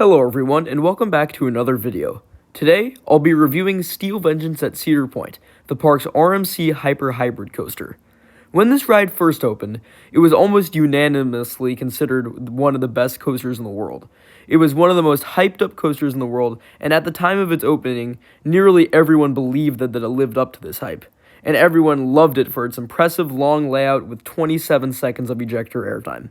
Hello everyone, and welcome back to another video. Today, I'll be reviewing Steel Vengeance at Cedar Point, the park's RMC Hyper Hybrid coaster. When this ride first opened, it was almost unanimously considered one of the best coasters in the world. It was one of the most hyped up coasters in the world, and at the time of its opening, nearly everyone believed that it lived up to this hype. And everyone loved it for its impressive long layout with 27 seconds of ejector airtime.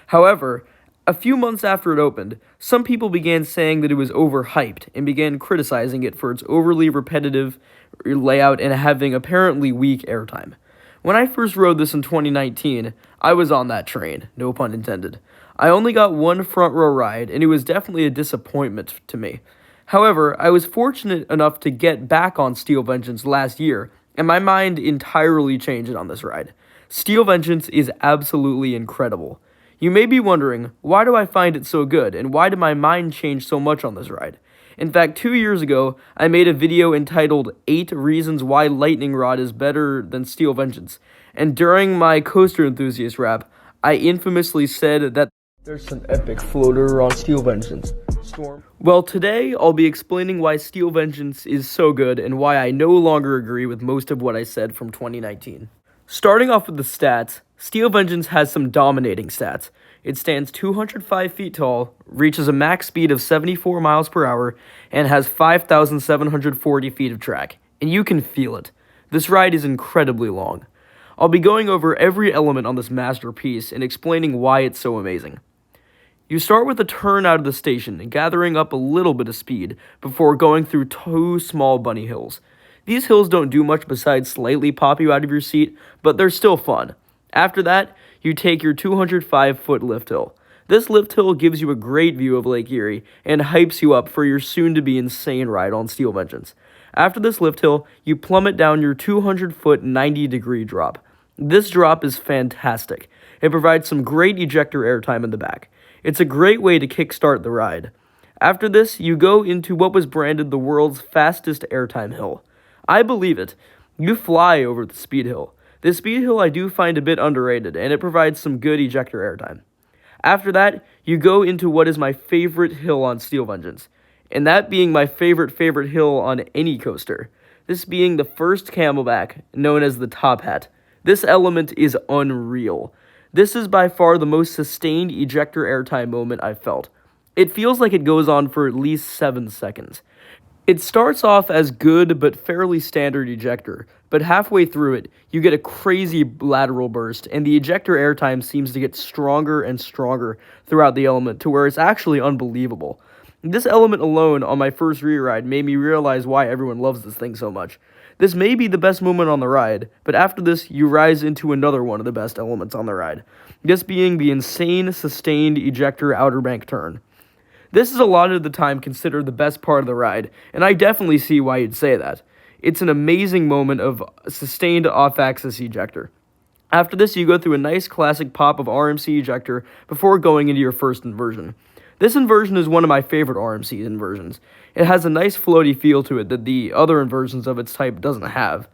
However, a few months after it opened, some people began saying that it was overhyped and began criticizing it for its overly repetitive layout and having apparently weak airtime. When I first rode this in 2019, I was on that train, no pun intended. I only got one front row ride, and it was definitely a disappointment to me. However, I was fortunate enough to get back on Steel Vengeance last year, and my mind entirely changed on this ride. Steel Vengeance is absolutely incredible. You may be wondering, why do I find it so good, and why did my mind change so much on this ride? In fact, 2 years ago, I made a video entitled 8 Reasons Why Lightning Rod is Better Than Steel Vengeance, and during my Coaster Enthusiast rap, I infamously said that there's some epic floater on Steel Vengeance. Well, today, I'll be explaining why Steel Vengeance is so good, and why I no longer agree with most of what I said from 2019. Starting off with the stats, Steel Vengeance has some dominating stats. It stands 205 feet tall, reaches a max speed of 74 miles per hour, and has 5,740 feet of track. And you can feel it. This ride is incredibly long. I'll be going over every element on this masterpiece and explaining why it's so amazing. You start with a turn out of the station, gathering up a little bit of speed before going through 2 small bunny hills. These hills don't do much besides slightly pop you out of your seat, but they're still fun. After that, you take your 205-foot lift hill. This lift hill gives you a great view of Lake Erie and hypes you up for your soon-to-be insane ride on Steel Vengeance. After this lift hill, you plummet down your 200-foot 90-degree drop. This drop is fantastic. It provides some great ejector airtime in the back. It's a great way to kickstart the ride. After this, you go into what was branded the world's fastest airtime hill. I believe it. You fly over the speed hill. This speed hill I do find a bit underrated, and it provides some good ejector airtime. After that, you go into what is my favorite hill on Steel Vengeance, and that being my favorite hill on any coaster. This being the first camelback, known as the top hat. This element is unreal. This is by far the most sustained ejector airtime moment I've felt. It feels like it goes on for at least 7 seconds. It starts off as good but fairly standard ejector, but halfway through it, you get a crazy lateral burst, and the ejector airtime seems to get stronger and stronger throughout the element to where it's actually unbelievable. This element alone on my first re-ride made me realize why everyone loves this thing so much. This may be the best moment on the ride, but after this, you rise into another one of the best elements on the ride. This being the insane, sustained ejector outer bank turn. This is a lot of the time considered the best part of the ride, and I definitely see why you'd say that. It's an amazing moment of sustained off-axis ejector. After this, you go through a nice classic pop of RMC ejector before going into your first inversion. This inversion is one of my favorite RMC inversions. It has a nice floaty feel to it that the other inversions of its type doesn't have.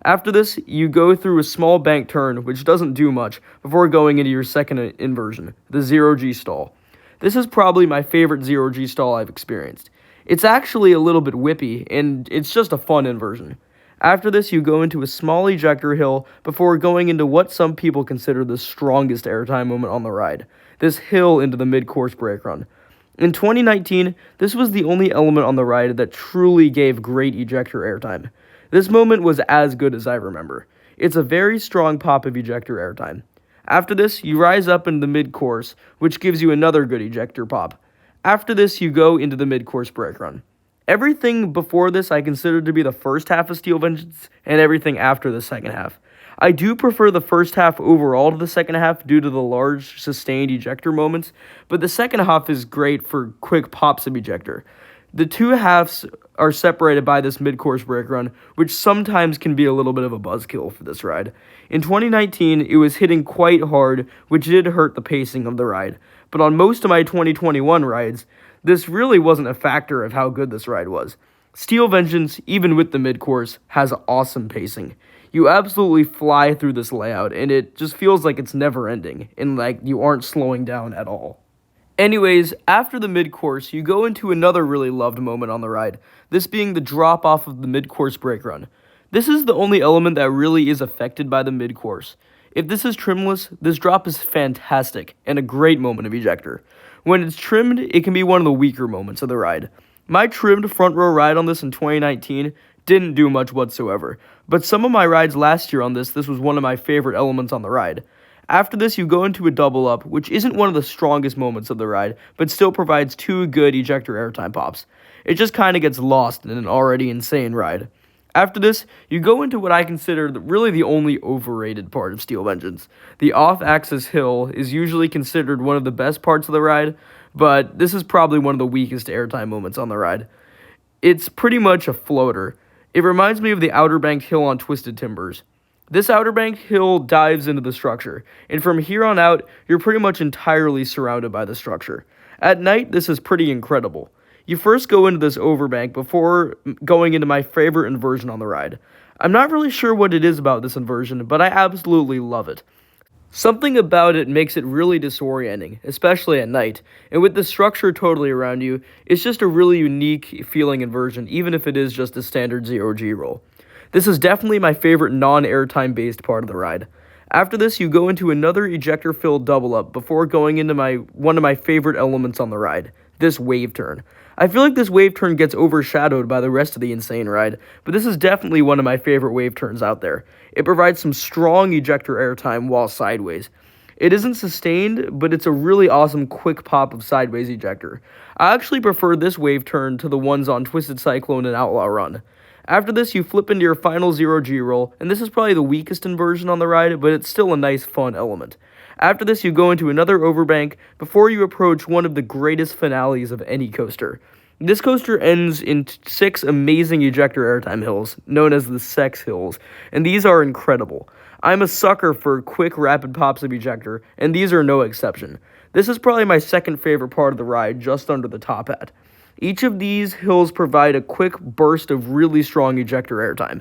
After this, you go through a small bank turn, which doesn't do much, before going into your second inversion, the 0G stall. This is probably my favorite 0G stall I've experienced. It's actually a little bit whippy, and it's just a fun inversion. After this, you go into a small ejector hill before going into what some people consider the strongest airtime moment on the ride, this hill into the mid-course brake run. In 2019, this was the only element on the ride that truly gave great ejector airtime. This moment was as good as I remember. It's a very strong pop of ejector airtime. After this, you rise up into the mid-course, which gives you another good ejector pop. After this, you go into the mid-course brake run. Everything before this I consider to be the first half of Steel Vengeance, and everything after the second half. I do prefer the first half overall to the second half due to the large, sustained ejector moments, but the second half is great for quick pops of ejector. The two halves are separated by this mid-course brake run, which sometimes can be a little bit of a buzzkill for this ride. In 2019, it was hitting quite hard, which did hurt the pacing of the ride. But on most of my 2021 rides, this really wasn't a factor of how good this ride was. Steel Vengeance, even with the mid-course, has awesome pacing. You absolutely fly through this layout, and it just feels like it's never ending, and like you aren't slowing down at all. Anyways, after the mid-course, you go into another really loved moment on the ride, this being the drop-off of the mid-course brake run. This is the only element that really is affected by the mid-course. If this is trimless, this drop is fantastic and a great moment of ejector. When it's trimmed, it can be one of the weaker moments of the ride. My trimmed front row ride on this in 2019 didn't do much whatsoever, but some of my rides last year on this was one of my favorite elements on the ride. After this, you go into a double up, which isn't one of the strongest moments of the ride, but still provides two good ejector airtime pops. It just kinda gets lost in an already insane ride. After this, you go into what I consider really the only overrated part of Steel Vengeance. The off-axis hill is usually considered one of the best parts of the ride, but this is probably one of the weakest airtime moments on the ride. It's pretty much a floater. It reminds me of the Outer Bank Hill on Twisted Timbers. This Outer Bank Hill dives into the structure, and from here on out, you're pretty much entirely surrounded by the structure. At night, this is pretty incredible. You first go into this overbank before going into my favorite inversion on the ride. I'm not really sure what it is about this inversion, but I absolutely love it. Something about it makes it really disorienting, especially at night, and with the structure totally around you, it's just a really unique feeling inversion, even if it is just a standard 0G roll. This is definitely my favorite non-airtime based part of the ride. After this, you go into another ejector-filled double-up before going into one of my favorite elements on the ride, this wave turn. I feel like this wave turn gets overshadowed by the rest of the insane ride, but this is definitely one of my favorite wave turns out there. It provides some strong ejector airtime while sideways. It isn't sustained, but it's a really awesome quick pop of sideways ejector. I actually prefer this wave turn to the ones on Twisted Cyclone and Outlaw Run. After this, you flip into your final 0G roll, and this is probably the weakest inversion on the ride, but it's still a nice fun element. After this, you go into another overbank before you approach one of the greatest finales of any coaster. This coaster ends in 6 amazing ejector airtime hills, known as the Sex Hills, and these are incredible. I'm a sucker for quick, rapid pops of ejector, and these are no exception. This is probably my second favorite part of the ride, just under the top hat. Each of these hills provide a quick burst of really strong ejector airtime.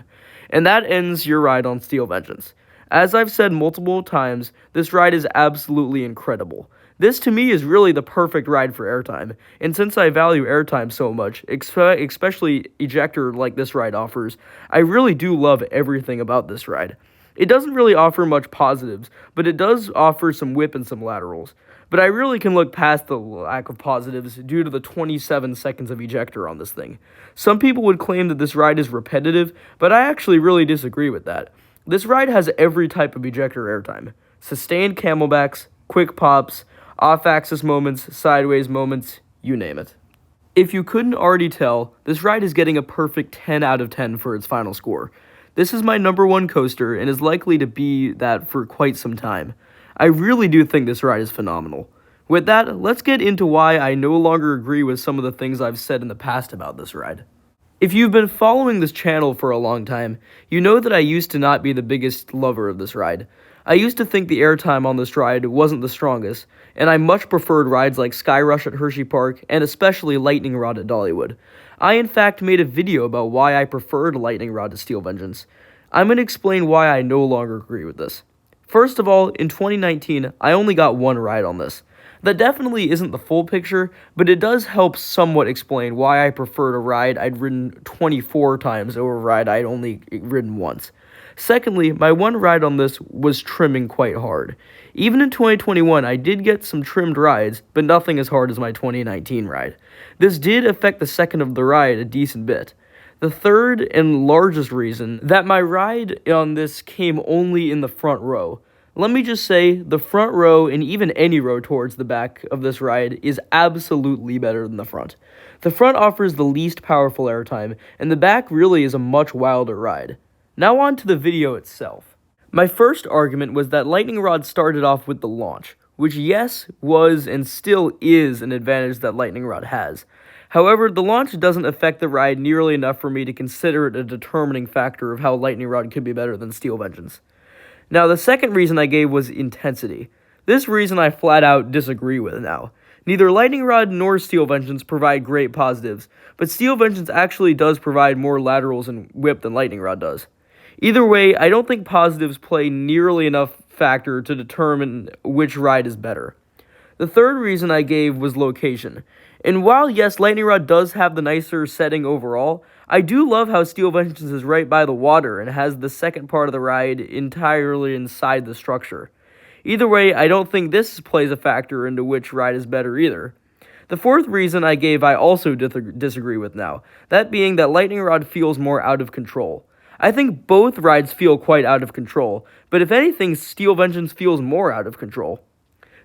And that ends your ride on Steel Vengeance. As I've said multiple times, this ride is absolutely incredible. This to me is really the perfect ride for airtime, and since I value airtime so much, especially ejector like this ride offers, I really do love everything about this ride. It doesn't really offer much positives, but it does offer some whip and some laterals. But I really can look past the lack of positives due to the 27 seconds of ejector on this thing. Some people would claim that this ride is repetitive, but I actually really disagree with that. This ride has every type of ejector airtime. Sustained camelbacks, quick pops, off-axis moments, sideways moments, you name it. If you couldn't already tell, this ride is getting a perfect 10 out of 10 for its final score. This is my number one coaster and is likely to be that for quite some time. I really do think this ride is phenomenal. With that, let's get into why I no longer agree with some of the things I've said in the past about this ride. If you've been following this channel for a long time, you know that I used to not be the biggest lover of this ride. I used to think the airtime on this ride wasn't the strongest, and I much preferred rides like Sky Rush at Hershey Park and especially Lightning Rod at Dollywood. I in fact made a video about why I preferred Lightning Rod to Steel Vengeance. I'm going to explain why I no longer agree with this. First of all, in 2019, I only got one ride on this. That definitely isn't the full picture, but it does help somewhat explain why I preferred a ride I'd ridden 24 times over a ride I'd only ridden once. Secondly, my one ride on this was trimming quite hard. Even in 2021, I did get some trimmed rides, but nothing as hard as my 2019 ride. This did affect the second of the ride a decent bit. The third and largest reason that my ride on this came only in the front row. Let me just say, the front row and even any row towards the back of this ride is absolutely better than the front. The front offers the least powerful airtime, and the back really is a much wilder ride. Now on to the video itself. My first argument was that Lightning Rod started off with the launch, which yes, was and still is an advantage that Lightning Rod has. However, the launch doesn't affect the ride nearly enough for me to consider it a determining factor of how Lightning Rod could be better than Steel Vengeance. Now, the second reason I gave was intensity. This reason I flat out disagree with now. Neither Lightning Rod nor Steel Vengeance provide great positives, but Steel Vengeance actually does provide more laterals and whip than Lightning Rod does. Either way, I don't think positives play nearly enough factor to determine which ride is better. The third reason I gave was location. And while yes, Lightning Rod does have the nicer setting overall, I do love how Steel Vengeance is right by the water and has the second part of the ride entirely inside the structure. Either way, I don't think this plays a factor into which ride is better either. The fourth reason I gave I also disagree with now, that being that Lightning Rod feels more out of control. I think both rides feel quite out of control, but if anything, Steel Vengeance feels more out of control.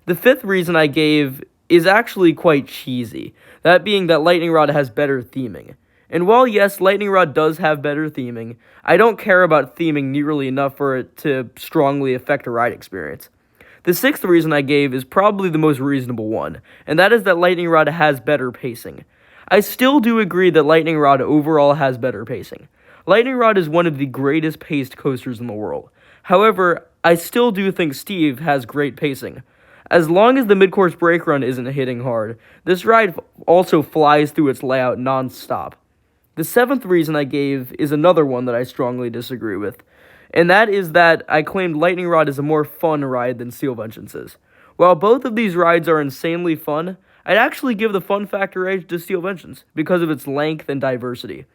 The fifth reason I gave is actually quite cheesy, that being that Lightning Rod has better theming. And while yes, Lightning Rod does have better theming, I don't care about theming nearly enough for it to strongly affect a ride experience. The sixth reason I gave is probably the most reasonable one, and that is that Lightning Rod has better pacing. I still do agree that Lightning Rod overall has better pacing. Lightning Rod is one of the greatest paced coasters in the world. However, I still do think Steve has great pacing. As long as the mid-course brake run isn't hitting hard, this ride also flies through its layout non-stop. The seventh reason I gave is another one that I strongly disagree with, and that is that I claimed Lightning Rod is a more fun ride than Steel Vengeance is. While both of these rides are insanely fun, I'd actually give the fun factor edge to Steel Vengeance because of its length and diversity.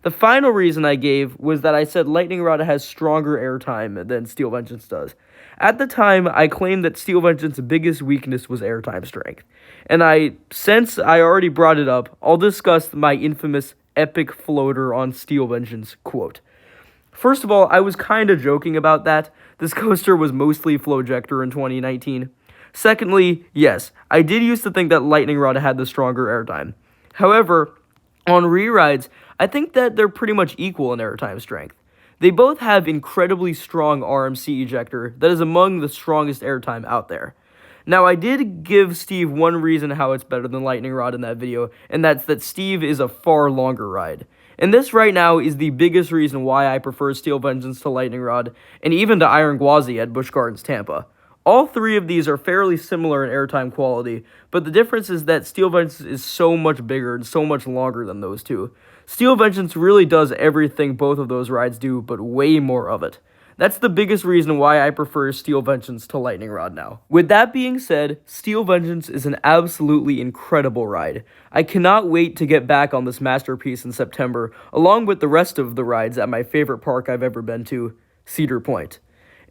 The final reason I gave was that I said Lightning Rod has stronger airtime than Steel Vengeance does. At the time, I claimed that Steel Vengeance's biggest weakness was airtime strength. And since I already brought it up, I'll discuss my infamous epic floater on Steel Vengeance quote. First of all, I was kind of joking about that. This coaster was mostly Ejector in 2019. Secondly, yes, I did used to think that Lightning Rod had the stronger airtime. However, on re-rides, I think that they're pretty much equal in airtime strength. They both have incredibly strong RMC ejector that is among the strongest airtime out there. Now, I did give Steve one reason how it's better than Lightning Rod in that video, and that's that Steve is a far longer ride. And this right now is the biggest reason why I prefer Steel Vengeance to Lightning Rod, and even to Iron Gwazi at Busch Gardens Tampa. All three of these are fairly similar in airtime quality, but the difference is that Steel Vengeance is so much bigger and so much longer than those two. Steel Vengeance really does everything both of those rides do, but way more of it. That's the biggest reason why I prefer Steel Vengeance to Lightning Rod now. With that being said, Steel Vengeance is an absolutely incredible ride. I cannot wait to get back on this masterpiece in September, along with the rest of the rides at my favorite park I've ever been to, Cedar Point.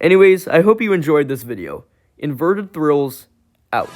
Anyways, I hope you enjoyed this video. Inverted Thrills, out.